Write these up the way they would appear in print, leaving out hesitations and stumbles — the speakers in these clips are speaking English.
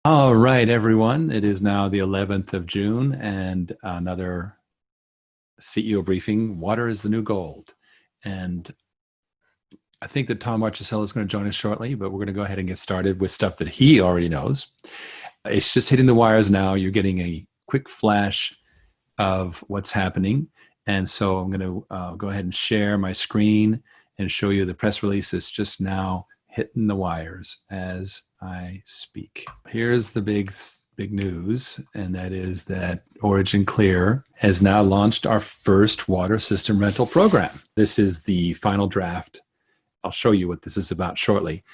All right, everyone. It is now the 11th of June and another CEO briefing. Water is the new gold. And I think that Tom Marchesello is going to join us shortly, but we're going to go ahead and get started with stuff that he already knows. It's just hitting the wires now. You're getting a quick flash of what's happening. And so I'm going to go ahead and share my screen and show you the press release that's just now hitting the wires as I speak. Here's the big news, and that is that Origin Clear has now launched our first water system rental program. This is the final draft. I'll show you what this is about shortly.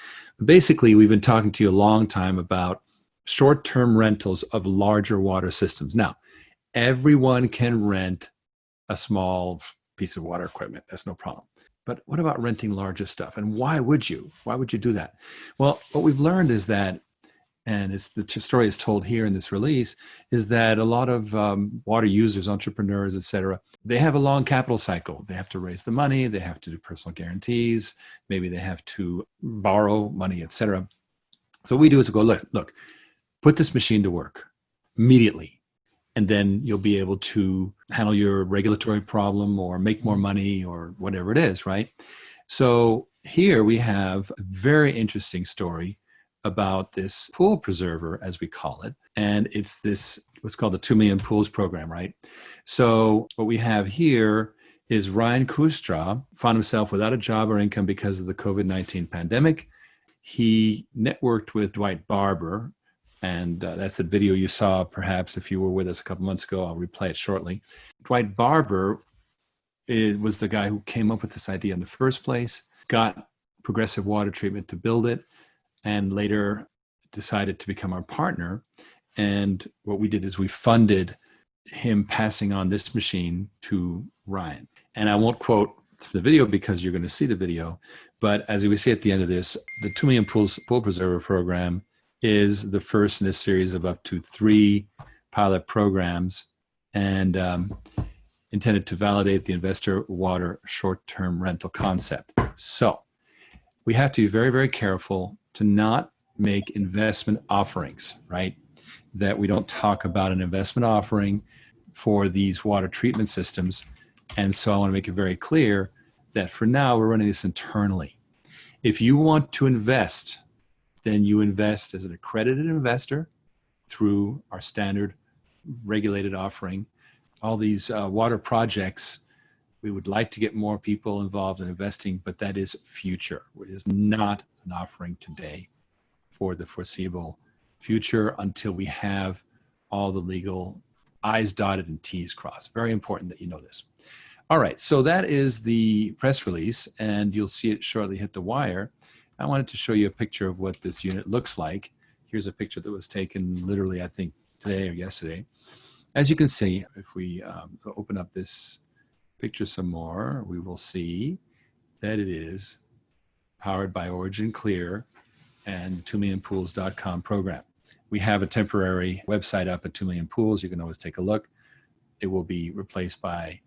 Basically, we've been talking to you a long time about short-term rentals of larger water systems. Now, everyone can rent a small piece of water equipment. That's no problem. But what about renting larger stuff? And why would you? Why would you do that? Well, what we've learned is that, and it's the story is told here in this release, is that a lot of water users, entrepreneurs, et cetera, they have a long capital cycle. They have to raise the money. They have to do personal guarantees. Maybe they have to borrow money, et cetera. So what we do is go, look, put this machine to work immediately. And then you'll be able to handle your regulatory problem or make more money or whatever it is, right? So here we have a very interesting story about this pool preserver, as we call it. And it's this, what's called the 2 Million Pools program, right? So what we have here is Ryan Kustra found himself without a job or income because of the COVID-19 pandemic. He networked with Dwight Barber, and that's the video you saw, perhaps, if you were with us a couple months ago. I'll replay it shortly. Dwight Barber was the guy who came up with this idea in the first place, got Progressive Water Treatment to build it, and later decided to become our partner. And what we did is we funded him passing on this machine to Ryan. And I won't quote the video because you're going to see the video, but as we see at the end of this, the 2 Million Pools Pool Preserver program is the first in a series of up to 3 pilot programs, and intended to validate the investor water short-term rental concept. So we have to be very, very careful to not make investment offerings, right? That we don't talk about an investment offering for these water treatment systems. And so I want to make it very clear that for now, we're running this internally. If you want to invest, then you invest as an accredited investor through our standard regulated offering. All these water projects, we would like to get more people involved in investing, but that is future. It is not an offering today for the foreseeable future until we have all the legal I's dotted and T's crossed. Very important that you know this. All right, so that is the press release, and you'll see it shortly hit the wire. I wanted to show you a picture of what this unit looks like. Here's a picture that was taken literally, I think, today or yesterday. As you can see, if we open up this picture some more, we will see that it is powered by Origin Clear and the 2millionpools.com program. We have a temporary website up at 2 Million Pools. You can always take a look. It will be replaced by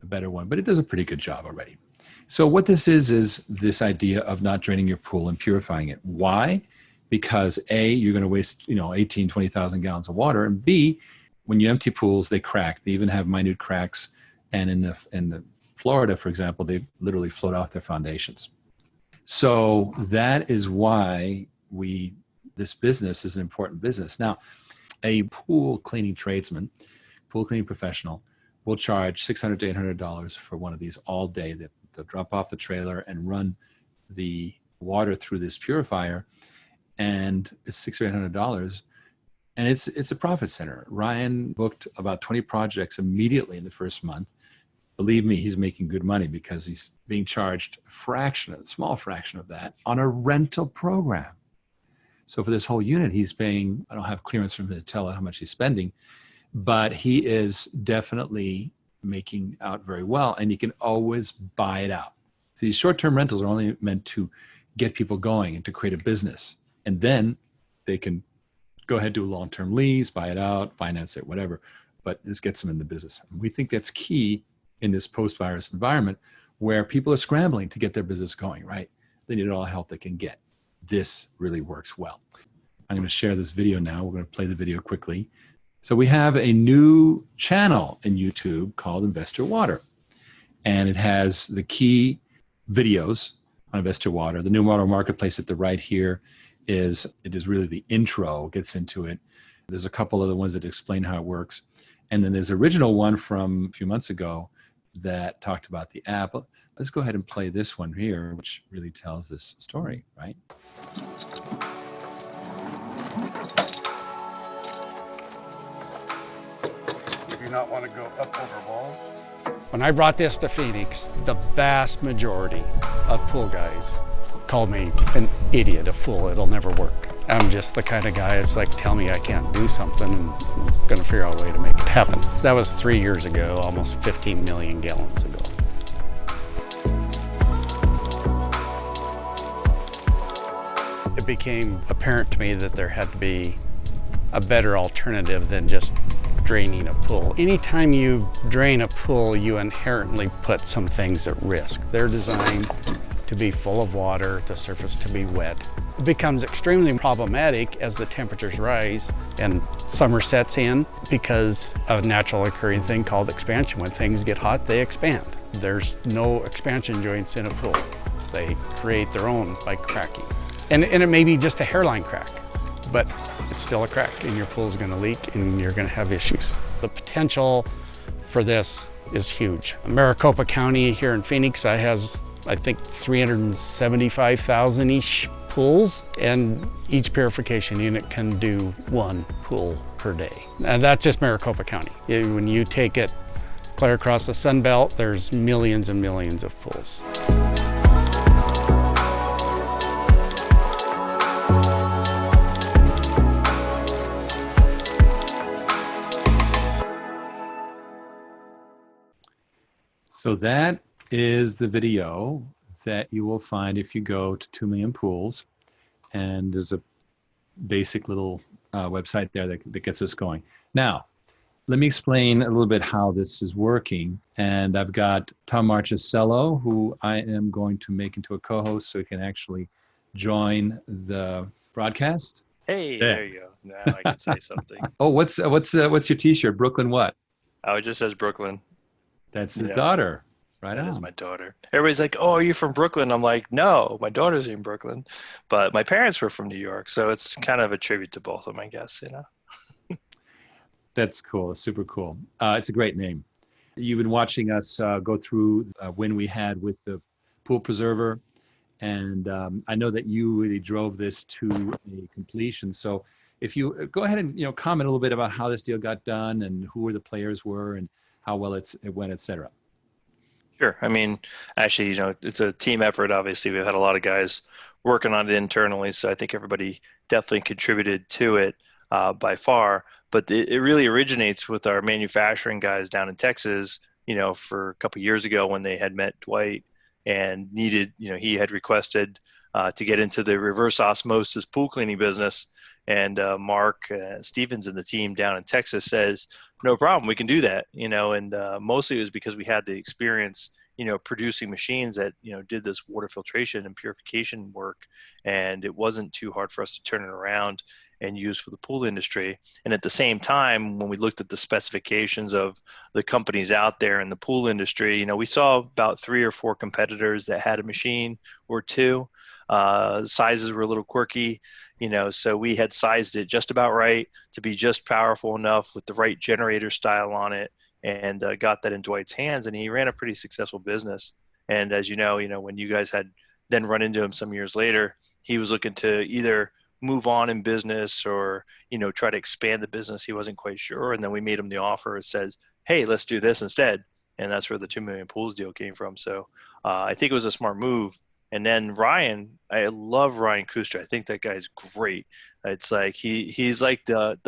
a better one, but it does a pretty good job already. So what this is this idea of not draining your pool and purifying it. Why? Because A, you're going to waste 18, 20,000 gallons of water, and B, when you empty pools, they crack. They even have minute cracks, and in the Florida, for example, they literally float off their foundations. So that is why this business is an important business. Now, a pool cleaning tradesman, pool cleaning professional, will charge $600 to $800 for one of these all day. They'll drop off the trailer and run the water through this purifier, and it's $600 or $800, and it's a profit center. Ryan booked about 20 projects immediately in the first month. Believe me, he's making good money because he's being charged a small fraction of that on a rental program. So for this whole unit, he's paying, I don't have clearance from him to tell how much he's spending, but he is definitely making out very well, and you can always buy it out. So these short-term rentals are only meant to get people going and to create a business, and then they can go ahead, do a long-term lease, buy it out, finance it, whatever, but this gets them in the business. And we think that's key in this post-virus environment where people are scrambling to get their business going, right? They need all the help they can get. This really works well. I'm going to share this video now. We're going to play the video quickly. So we have a new channel in YouTube called Investor Water, and it has the key videos on Investor Water. The new water marketplace at the right here is really the intro, gets into it. There's a couple other ones that explain how it works. And then there's an original one from a few months ago that talked about the app. Let's go ahead and play this one here, which really tells this story, right? You do not want to go up over walls. When I brought this to Phoenix, the vast majority of pool guys called me an idiot, a fool, it'll never work. I'm just the kind of guy that's like, tell me I can't do something and I'm gonna figure out a way to make it happen. That was 3 years ago, almost 15 million gallons ago. It became apparent to me that there had to be a better alternative than just draining a pool. Anytime you drain a pool, you inherently put some things at risk. They're designed to be full of water, the surface to be wet. It becomes extremely problematic as the temperatures rise and summer sets in because of a natural occurring thing called expansion. When things get hot, they expand. There's no expansion joints in a pool. They create their own by cracking. And it may be just a hairline crack, but it's still a crack and your pool's gonna leak and you're gonna have issues. The potential for this is huge. Maricopa County here in Phoenix has, I think, 375,000-ish pools, and each purification unit can do 1 pool per day. And that's just Maricopa County. When you take it clear across the Sun Belt, there's millions and millions of pools. So that is the video that you will find if you go to 2 Million Pools. And there's a basic little website there that gets us going. Now, let me explain a little bit how this is working. And I've got Tom Marchesello, who I am going to make into a co-host so he can actually join the broadcast. Hey, there you go. Now I can say something. Oh, what's your T-shirt? Brooklyn what? Oh, it just says Brooklyn. That's his daughter. Right on. That is my daughter. Everybody's like, oh, are you from Brooklyn? I'm like, no, my daughter's in Brooklyn. But my parents were from New York. So it's kind of a tribute to both of them, I guess, you know. That's cool. It's super cool. It's a great name. You've been watching us go through when we had with the pool preserver. And I know that you really drove this to a completion. So if you go ahead and comment a little bit about how this deal got done and who the players were and how well it went, et cetera. Sure. I mean, actually, it's a team effort. Obviously, we've had a lot of guys working on it internally. So I think everybody definitely contributed to it by far. But it really originates with our manufacturing guys down in Texas, for a couple of years ago when they had met Dwight and needed, he had requested to get into the reverse osmosis pool cleaning business. And Mark Stevens and the team down in Texas says, no problem, we can do that, and mostly it was because we had the experience, producing machines that, did this water filtration and purification work. And it wasn't too hard for us to turn it around and use for the pool industry. And at the same time, when we looked at the specifications of the companies out there in the pool industry, we saw about 3 or 4 competitors that had a machine or two. Sizes were a little quirky, so we had sized it just about right to be just powerful enough with the right generator style on it, and got that in Dwight's hands, and he ran a pretty successful business. And as you know, when you guys had then run into him some years later, he was looking to either move on in business or, try to expand the business. He wasn't quite sure. And then we made him the offer. It says, hey, let's do this instead. And that's where the 2 Million Pools deal came from. So I think it was a smart move. And then Ryan, I love Ryan Kustra. I think that guy's great. It's like he's like the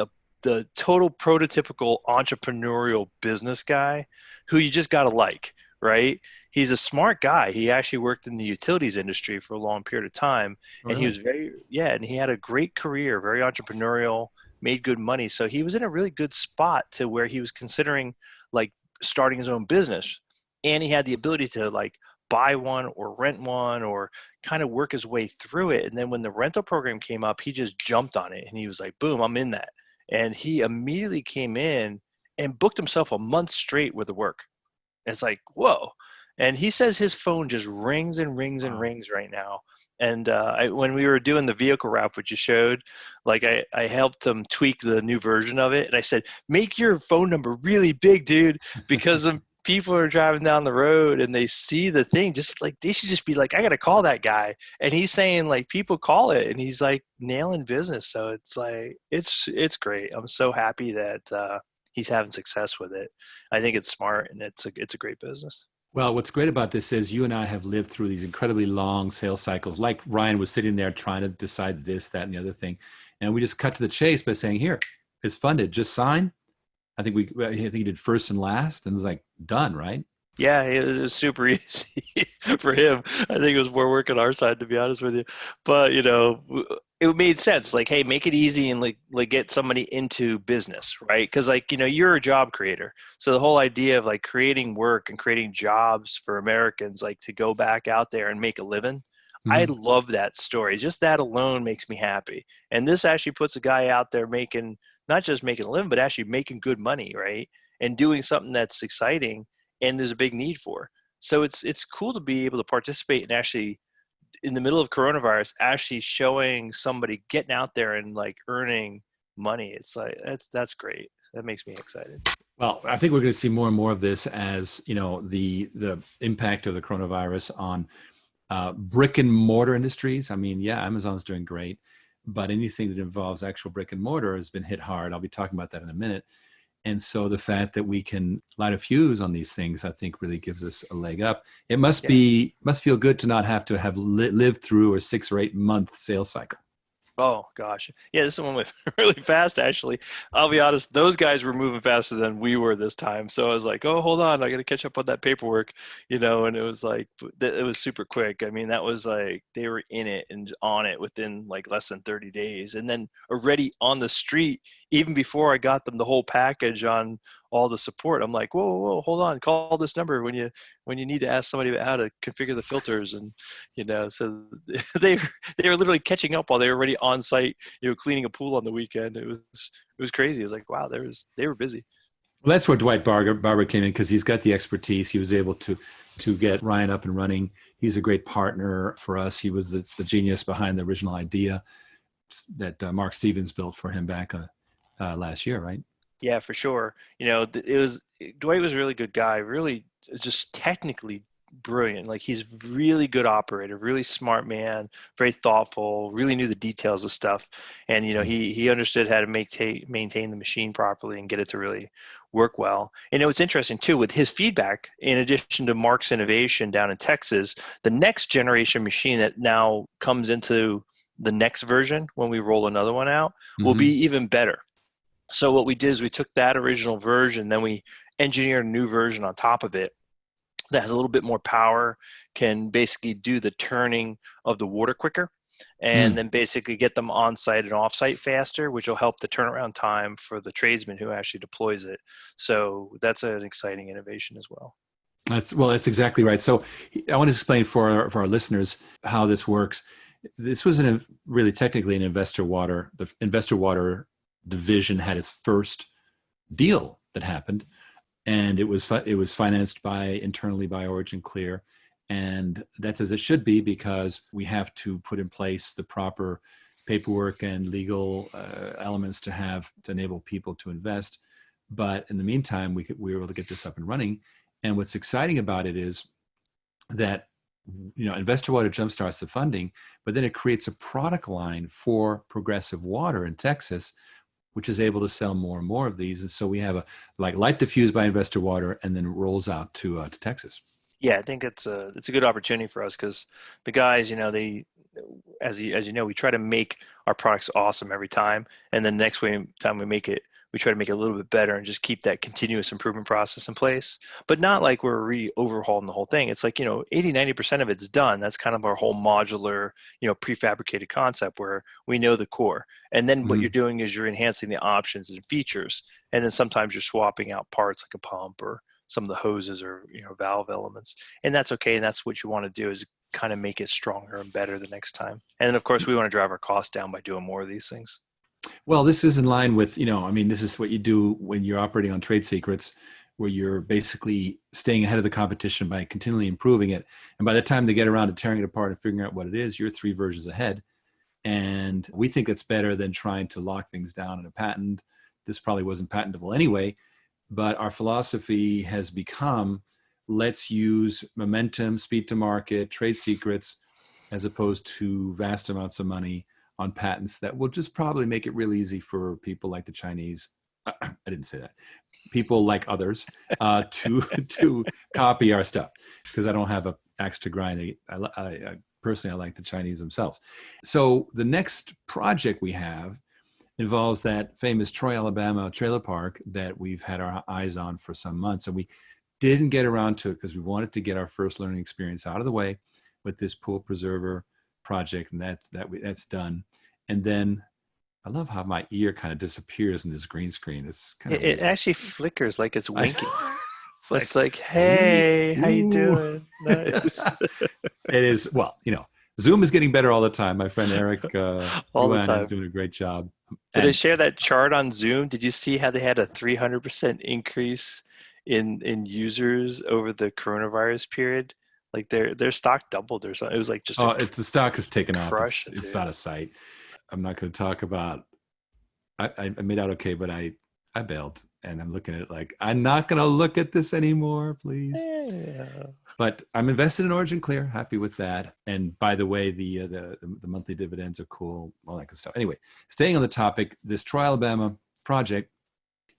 total prototypical entrepreneurial business guy who you just got to like, right? He's a smart guy. He actually worked in the utilities industry for a long period of time. Oh, and he was and he had a great career, very entrepreneurial, made good money. So he was in a really good spot to where he was considering like starting his own business. And he had the ability to like buy one or rent one or kind of work his way through it. And then when the rental program came up, he just jumped on it and he was like, boom, I'm in that. And he immediately came in and booked himself a month straight with the work. And it's like, whoa. And he says his phone just rings and rings and Wow. rings right now. And when we were doing the vehicle wrap, which you showed, like I helped him tweak the new version of it. And I said, make your phone number really big, dude, because people are driving down the road and they see the thing, just like they should just be like, I got to call that guy. And he's saying like people call it and he's like nailing business. So it's like, it's great. I'm so happy that he's having success with it. I think it's smart and it's a great business. Well, what's great about this is you and I have lived through these incredibly long sales cycles. Like Ryan was sitting there trying to decide this, that, and the other thing. And we just cut to the chase by saying, here, it's funded, just sign. I think he did first and last and it was like done, right? Yeah, it was super easy for him. I think it was more work on our side, to be honest with you. But it made sense. Like, hey, make it easy and like get somebody into business, right? Because like you're a job creator, so the whole idea of like creating work and creating jobs for Americans, like to go back out there and make a living. I Mhm. love that story. Just that alone makes me happy. And this actually puts a guy out there making not just making a living, but actually making good money, right? And doing something that's exciting and there's a big need for. So it's cool to be able to participate and actually in the middle of coronavirus, actually showing somebody getting out there and like earning money. It's like that's great. That makes me excited. Well, I think we're going to see more and more of this as the impact of the coronavirus on brick and mortar industries. I mean, yeah, Amazon's doing great, but anything that involves actual brick and mortar has been hit hard. I'll be talking about that in a minute. And so the fact that we can light a fuse on these things, I think really gives us a leg up. It must Yeah. feel good to not have to have lived through a 6 or 8 month sales cycle. Oh gosh, yeah, this one went really fast. Actually, I'll be honest; those guys were moving faster than we were this time. So I was like, "Oh, hold on, I got to catch up on that paperwork," And it was like it was super quick. I mean, that was like they were in it and on it within like less than 30 days, and then already on the street even before I got them the whole package on all the support. I'm like, "Whoa, whoa, whoa, hold on, call this number when you need to ask somebody about how to configure the filters," and so they they were literally catching up while they were already on site, cleaning a pool on the weekend. It was crazy. It was like, wow, they were busy. Well, that's where Barber came in because he's got the expertise. He was able to get Ryan up and running. He's a great partner for us. He was the genius behind the original idea that Mark Stevens built for him back last year, right? Yeah, for sure. It was Dwight was a really good guy, really just technically brilliant. Like he's really good operator, really smart man, very thoughtful, really knew the details of stuff. And he understood how to maintain the machine properly and get it to really work well. And it was interesting too with his feedback, in addition to Mark's innovation down in Texas, the next generation machine that now comes into the next version when we roll another one out will be Mm-hmm. even better. So what we did is we took that original version, then we engineered a new version on top of it that has a little bit more power, can basically do the turning of the water quicker, and Mm. then basically get them on site and off site faster, which will help the turnaround time for the tradesman who actually deploys it. So that's an exciting innovation as well. That's exactly right. So I want to explain for our listeners how this works. This was really technically an investor water. The investor water division had its first deal that happened, and it was financed internally by Origin Clear, and that's as it should be because we have to put in place the proper paperwork and legal elements to enable people to invest. But in the meantime, we were able to get this up and running. And what's exciting about it is that Investor Water jumpstarts the funding, but then it creates a product line for Progressive Water in Texas, which is able to sell more and more of these. And so we have light the fuse by Investor Water, and then rolls out to Texas. Yeah, I think it's a good opportunity for us because the guys, they as you know, we try to make our products awesome every time, and then time we make it, we try to make it a little bit better and just keep that continuous improvement process in place. But not like we're overhauling the whole thing. It's like 80-90% of it's done. That's kind of our whole modular prefabricated concept where we know the core, and then what you're Mhm. doing is you're enhancing the options and features, and then sometimes you're swapping out parts like a pump or some of the hoses or valve elements, and that's okay. And that's what you want to do, is kind of make it stronger and better the next time. And then of course we want to drive our costs down by doing more of these things. Well, this is in line with, this is what you do when you're operating on trade secrets, where you're basically staying ahead of the competition by continually improving it. And by the time they get around to tearing it apart and figuring out what it is, you're 3 versions ahead. And we think it's better than trying to lock things down in a patent. This probably wasn't patentable anyway, but our philosophy has become, let's use momentum, speed to market, trade secrets, as opposed to vast amounts of money on patents that will just probably make it real easy for people like the Chinese. I didn't say that. People like others to copy our stuff, because I don't have a axe to grind. I personally, I like the Chinese themselves. So the next project we have involves that famous Troy, Alabama trailer park that we've had our eyes on for some months. And we didn't get around to it because we wanted to get our first learning experience out of the way with this pool preserver project. And that's done. And then I love how my ear kind of disappears in this green screen. It's kind of it actually flickers like it's winking. It's like, ooh, hey, how you ooh. doing? Nice. It is, well, Zoom is getting better all the time. My friend Eric all the Ruan time is doing a great job. Did I share that chart on Zoom? Did you see how they had a 300% increase in users over the coronavirus period? Like their stock doubled or something. It was like just the stock has taken off. crush. It's out of sight. I'm not going to talk about. I made out okay, but I bailed, and I'm looking at it like, I'm not going to look at this anymore, please. Yeah. But I'm invested in Origin Clear, happy with that. And by the way, the monthly dividends are cool, all that good stuff. Anyway, staying on the topic, this Troy, Alabama project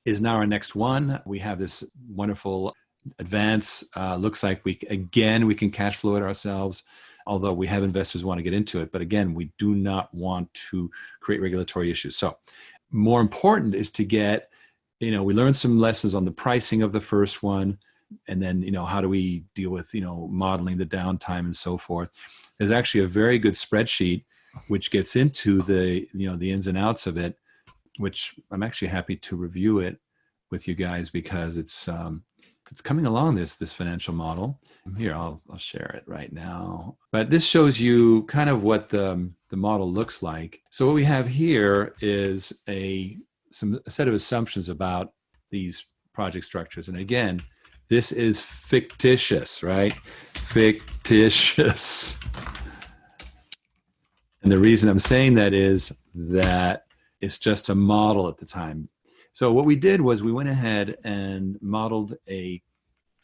is now our next one. We have this wonderful advance. Looks like we can cash flow it ourselves, although we have investors who want to get into it. But again, we do not want to create regulatory issues. So more important is to get, we learned some lessons on the pricing of the first one. And then, how do we deal with, modeling the downtime and so forth. There's actually a very good spreadsheet which gets into the, the ins and outs of it, which I'm actually happy to review it with you guys, because it's coming along, this financial model. Here, I'll share it right now. But this shows you kind of what the model looks like. So what we have here is a set of assumptions about these project structures. And again, this is fictitious, right? Fictitious. And the reason I'm saying that is that it's just a model at the time. So what we did was we went ahead and modeled a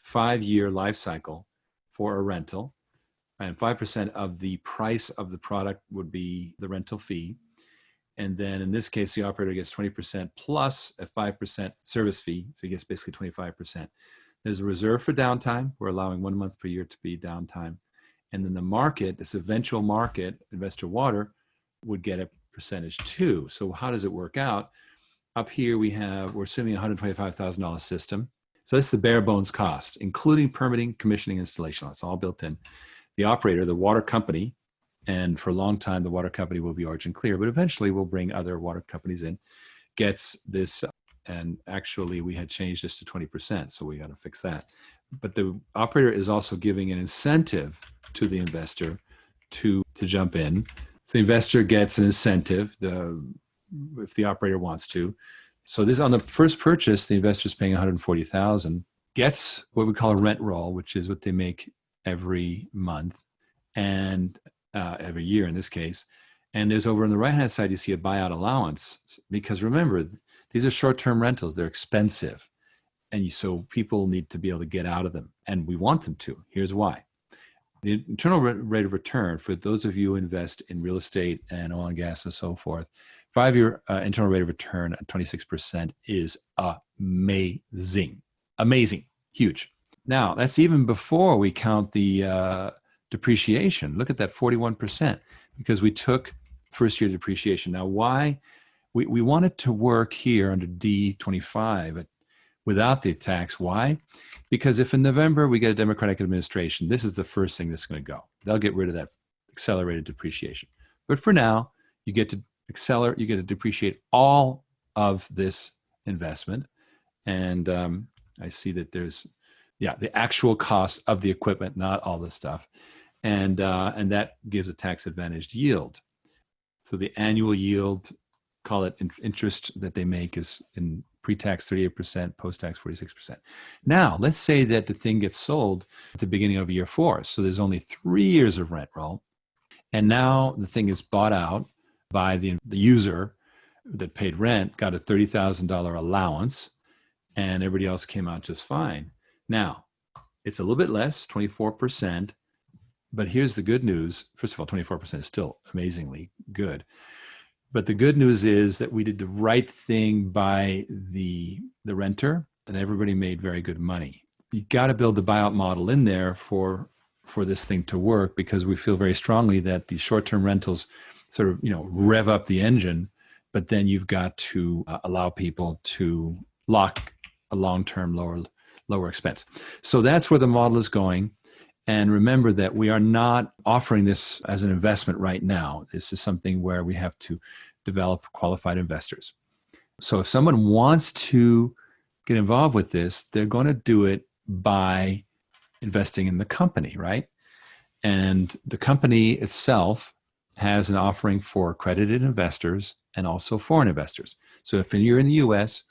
5-year life cycle for a rental, and 5% of the price of the product would be the rental fee. And then in this case, the operator gets 20% plus a 5% service fee. So he gets basically 25%. There's a reserve for downtime. We're allowing 1 month per year to be downtime. And then the market, this eventual market, Investor Water, would get a percentage too. So how does it work out? Up here we're assuming a $125,000 system. So that's the bare bones cost, including permitting, commissioning, installation. That's all built in. The operator, the water company, and for a long time, the water company will be Origin Clear, but eventually we'll bring other water companies in, gets this. And actually, we had changed this to 20%, so we got to fix that. But the operator is also giving an incentive to the investor to jump in. So the investor gets an incentive if the operator wants to. So this, on the first purchase, the investor is paying $140,000, gets what we call a rent roll, which is what they make every month and every year in this case. And there's over on the right-hand side, you see a buyout allowance, because remember, these are short-term rentals. They're expensive. And so people need to be able to get out of them. And we want them to. Here's why. The internal rate of return, for those of you who invest in real estate and oil and gas and so forth, 5-year internal rate of return at 26% is amazing. Amazing. Huge. Now, that's even before we count the depreciation. Look at that 41%, because we took first-year depreciation. Now, why? We want it to work here under D25 without the tax. Why? Because if in November we get a Democratic administration, this is the first thing that's going to go. They'll get rid of that accelerated depreciation. But for now, you get to depreciate all of this investment. And I see that there's Yeah, the actual cost of the equipment, not all the stuff, and that gives a tax advantaged yield. So the annual yield, call it interest that they make, is in pre-tax 38%, post-tax 46%. Now, let's say that the thing gets sold at the beginning of year 4. So there's only 3 years of rent roll. And now the thing is bought out by the user that paid rent, got a $30,000 allowance, and everybody else came out just fine. Now, it's a little bit less, 24%. But here's the good news. First of all, 24% is still amazingly good. But the good news is that we did the right thing by the renter, and everybody made very good money. You got to build the buyout model in there for this thing to work, because we feel very strongly that the short-term rentals sort of, rev up the engine, but then you've got to allow people to lock a long-term lower expense. So that's where the model is going. And remember that we are not offering this as an investment right now. This is something where we have to develop qualified investors. So if someone wants to get involved with this, they're going to do it by investing in the company, right? And the company itself has an offering for accredited investors and also foreign investors. So if you're in the US,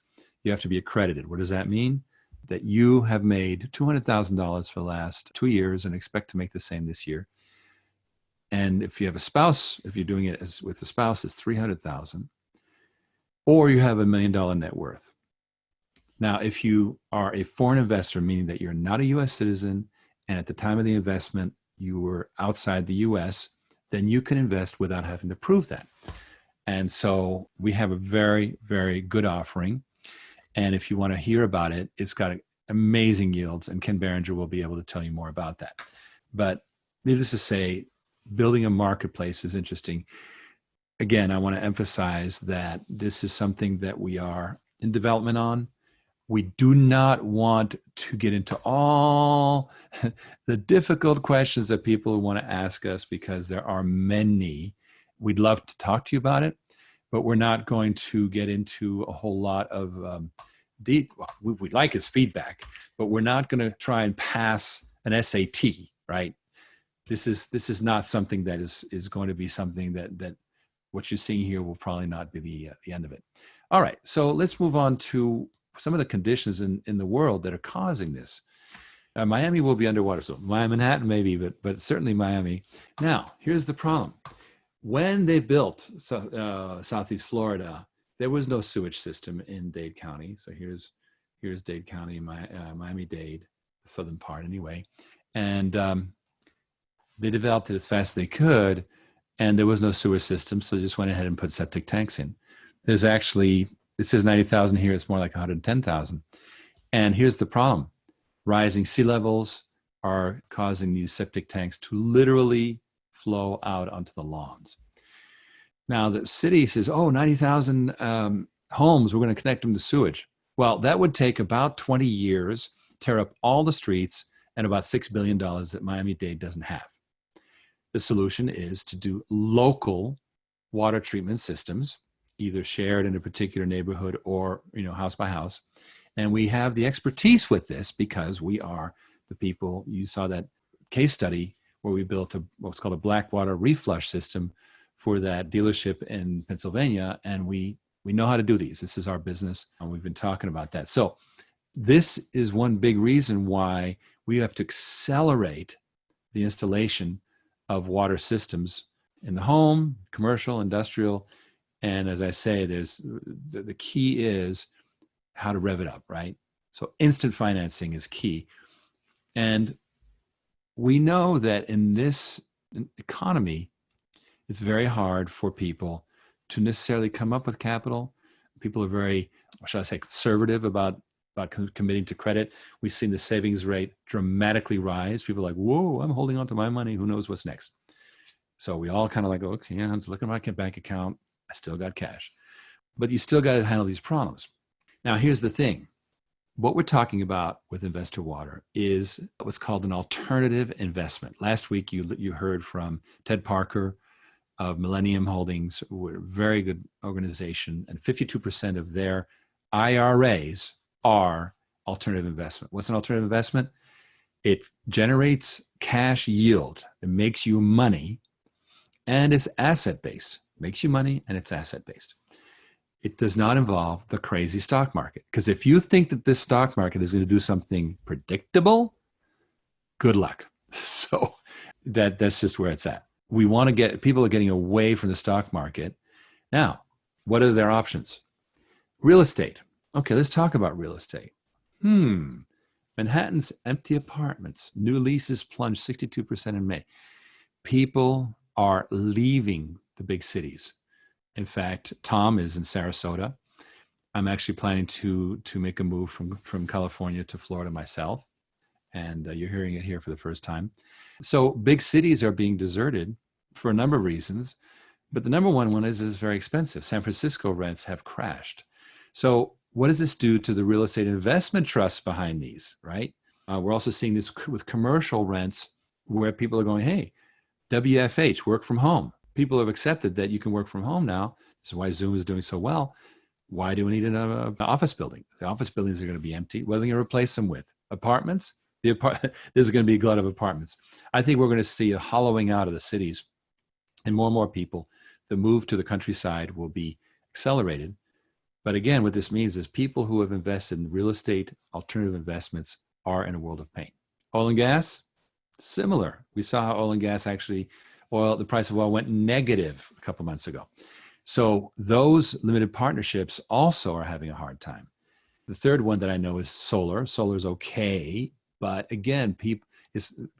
you have to be accredited. What does that mean? That you have made $200,000 for the last 2 years and expect to make the same this year. And if you have a spouse, if you're doing it with a spouse, it's $300,000, or you have $1 million net worth. Now, if you are a foreign investor, meaning that you're not a U.S. citizen, and at the time of the investment you were outside the U.S., then you can invest without having to prove that. And so we have a very, very good offering. And if you want to hear about it, it's got amazing yields, and Ken Berenger will be able to tell you more about that. But needless to say, building a marketplace is interesting. Again, I want to emphasize that this is something that we are in development on. We do not want to get into all the difficult questions that people want to ask us, because there are many. We'd love to talk to you about it, but we're not going to get into a whole lot of deep. What we'd like is feedback, but we're not going to try and pass an SAT, right? This is not something that is going to be something that what you're seeing here will probably not be the end of it. All right, so let's move on to some of the conditions in the world that are causing this. Miami will be underwater, so Manhattan maybe, but certainly Miami. Now, here's the problem. When they built Southeast Florida, there was no sewage system in Dade County. So here's Dade County, Miami-Dade, the southern part anyway. And they developed it as fast as they could, and there was no sewer system, so they just went ahead and put septic tanks in. There's actually, it says 90,000 here, it's more like 110,000. And here's the problem. Rising sea levels are causing these septic tanks to literally flow out onto the lawns. Now the city says, 90,000 homes, we're going to connect them to sewage. Well, that would take about 20 years, tear up all the streets, and about $6 billion that Miami-Dade doesn't have. The solution is to do local water treatment systems, either shared in a particular neighborhood or house by house. And we have the expertise with this because we are the people. You saw that case study where we built what's called a black water reflush system for that dealership in Pennsylvania, and we know how to do these. This is our business, and we've been talking about that. So this is one big reason why we have to accelerate the installation of water systems in the home, commercial, industrial. And as I say, the key is how to rev it up, right? So instant financing is key. And we know that in this economy, it's very hard for people to necessarily come up with capital. People are very, shall I say, conservative about committing to credit. We've seen the savings rate dramatically rise. People are like, whoa, I'm holding on to my money. Who knows what's next? So we all kind of like, okay, I'm just looking at my bank account. I still got cash. But you still got to handle these problems. Now, here's the thing. What we're talking about with Investor Water is what's called an alternative investment. Last week, you heard from Ted Parker of Millennium Holdings, who are a very good organization, and 52% of their IRAs are alternative investment. What's an alternative investment? It generates cash yield. It makes you money, and it's asset-based. Makes you money, and it's asset-based. It does not involve the crazy stock market. Because if you think that this stock market is going to do something predictable, good luck. So that's just where it's at. We want to get, people are getting away from the stock market. Now, what are their options? Real estate. Okay, let's talk about real estate. Manhattan's empty apartments. New leases plunged 62% in May. People are leaving the big cities. In fact, Tom is in Sarasota. I'm actually planning to make a move from California to Florida myself. And you're hearing it here for the first time. So big cities are being deserted for a number of reasons. But the number one is very expensive. San Francisco rents have crashed. So what does this do to the real estate investment trusts behind these, right? We're also seeing this with commercial rents where people are going, hey, WFH, work from home. People have accepted that you can work from home now. This is why Zoom is doing so well. Why do we need an office building? The office buildings are going to be empty. What are they going to replace them with? Apartments? There's going to be a glut of apartments. I think we're going to see a hollowing out of the cities, and more people. The move to the countryside will be accelerated. But again, what this means is people who have invested in real estate, alternative investments, are in a world of pain. Oil and gas, similar. We saw how oil and gas actually, the price of oil went negative a couple months ago. So those limited partnerships also are having a hard time. The third one that I know is solar. Solar is okay, but again,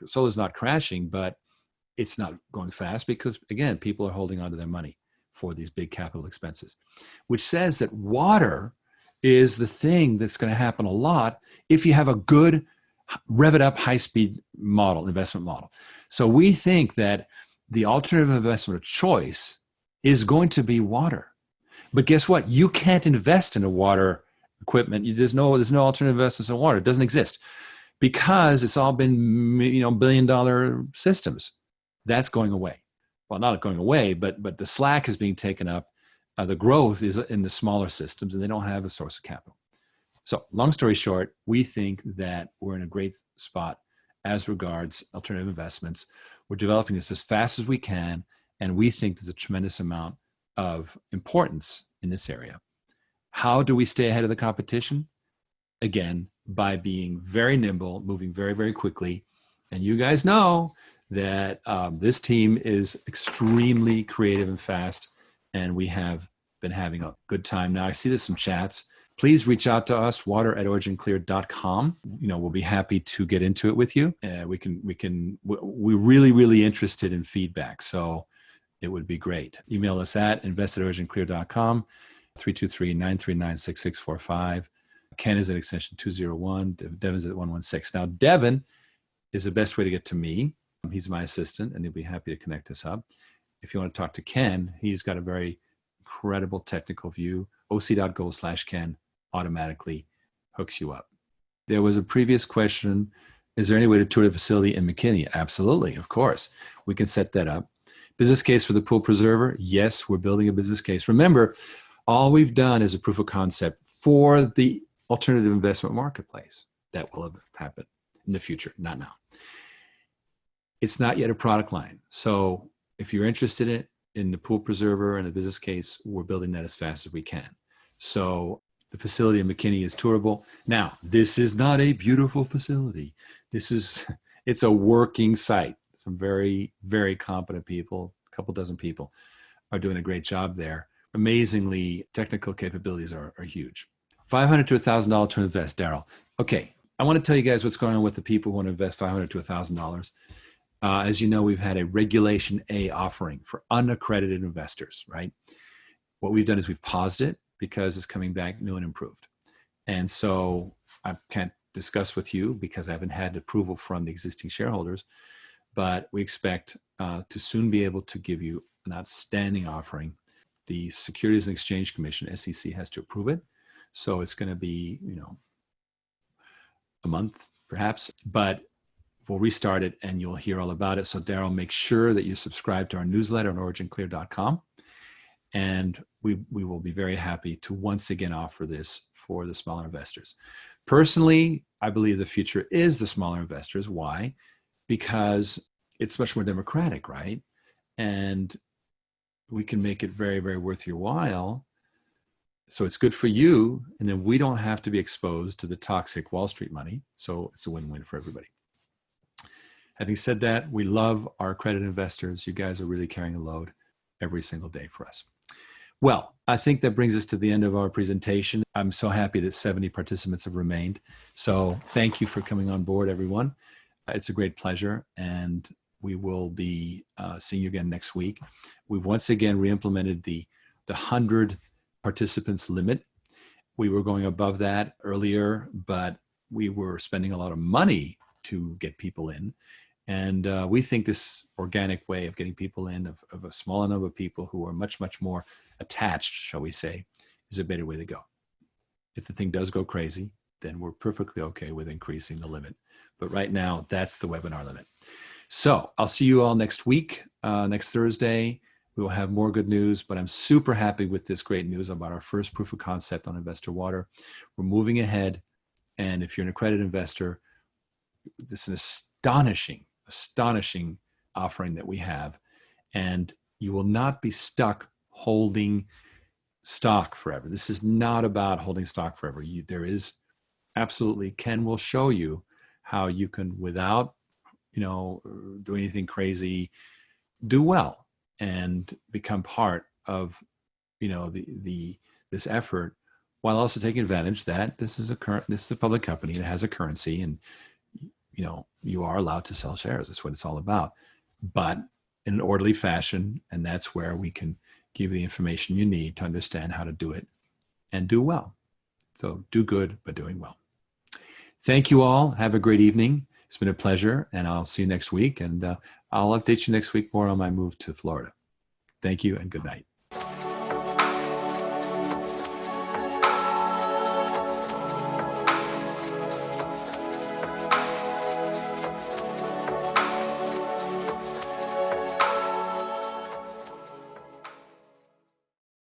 solar is not crashing, but it's not going fast because, again, people are holding on to their money for these big capital expenses, which says that water is the thing that's going to happen a lot if you have a good rev it up high-speed investment model. So we think that the alternative investment of choice is going to be water. But guess what? You can't invest in a water equipment. There's no alternative investments in water. It doesn't exist because it's all been billion-dollar systems. That's going away. Well, not going away, but the slack is being taken up. The growth is in the smaller systems, and they don't have a source of capital. So long story short, we think that we're in a great spot as regards alternative investments. We're developing this as fast as we can, and we think there's a tremendous amount of importance in this area. How do we stay ahead of the competition? Again, by being very nimble, moving very, very quickly. And you guys know that this team is extremely creative and fast, and we have been having a good time. Now, I see there's some chats. Please reach out to us, water@originclear.com. We'll be happy to get into it with you. We're really, really interested in feedback. So it would be great. Email us at invest@originclear.com, 323-939-6645. Ken is at extension 201. Devin's at 116. Now, Devin is the best way to get to me. He's my assistant, and he'll be happy to connect us up. If you want to talk to Ken, he's got a very incredible technical view. oc.gold/Ken automatically hooks you up. There was a previous question. Is there any way to tour the facility in McKinney? Absolutely, of course. We can set that up. Business case for the pool preserver? Yes, we're building a business case. Remember, all we've done is a proof of concept for the alternative investment marketplace. That will have happened in the future, not now. It's not yet a product line. So if you're interested in the pool preserver and the business case, we're building that as fast as we can. So the facility in McKinney is tourable. Now, this is not a beautiful facility. It's a working site. Some very, very competent people, a couple dozen people are doing a great job there. Amazingly, technical capabilities are huge. $500 to $1,000 to invest, Daryl. Okay, I want to tell you guys what's going on with the people who want to invest $500 to $1,000. As you know, we've had a Regulation A offering for unaccredited investors, right? What we've done is we've paused it because it's coming back new and improved. And so I can't discuss with you because I haven't had approval from the existing shareholders, but we expect to soon be able to give you an outstanding offering. The Securities and Exchange Commission, SEC, has to approve it. So it's going to be, a month perhaps, but we'll restart it and you'll hear all about it. So Daryl, make sure that you subscribe to our newsletter on originclear.com. And we will be very happy to once again offer this for the smaller investors. Personally, I believe the future is the smaller investors. Why? Because it's much more democratic, right? And we can make it very, very worth your while. So it's good for you. And then we don't have to be exposed to the toxic Wall Street money. So it's a win-win for everybody. Having said that, we love our accredited investors. You guys are really carrying a load every single day for us. Well, I think that brings us to the end of our presentation. I'm so happy that 70 participants have remained. So thank you for coming on board, everyone. It's a great pleasure, and we will be seeing you again next week. We've once again re-implemented the 100 participants limit. We were going above that earlier, but we were spending a lot of money to get people in. And we think this organic way of getting people in, of a smaller number of people who are much, much more attached, shall we say, is a better way to go. If the thing does go crazy, then we're perfectly okay with increasing the limit. But right now, that's the webinar limit. So I'll see you all next week, next Thursday. We will have more good news, but I'm super happy with this great news about our first proof of concept on Investor Water. We're moving ahead. And if you're an accredited investor, this is an astonishing offering that we have. And you will not be stuck holding stock forever. This is not about holding stock forever. There is absolutely, Ken will show you how you can, without, do anything crazy, do well and become part of, this effort, while also taking advantage that this is a public company that has a currency, and you are allowed to sell shares. That's what it's all about, but in an orderly fashion. And that's where we can give you the information you need to understand how to do it and do well. So do good, but doing well. Thank you all. Have a great evening. It's been a pleasure, and I'll see you next week. And I'll update you next week more on my move to Florida. Thank you and good night.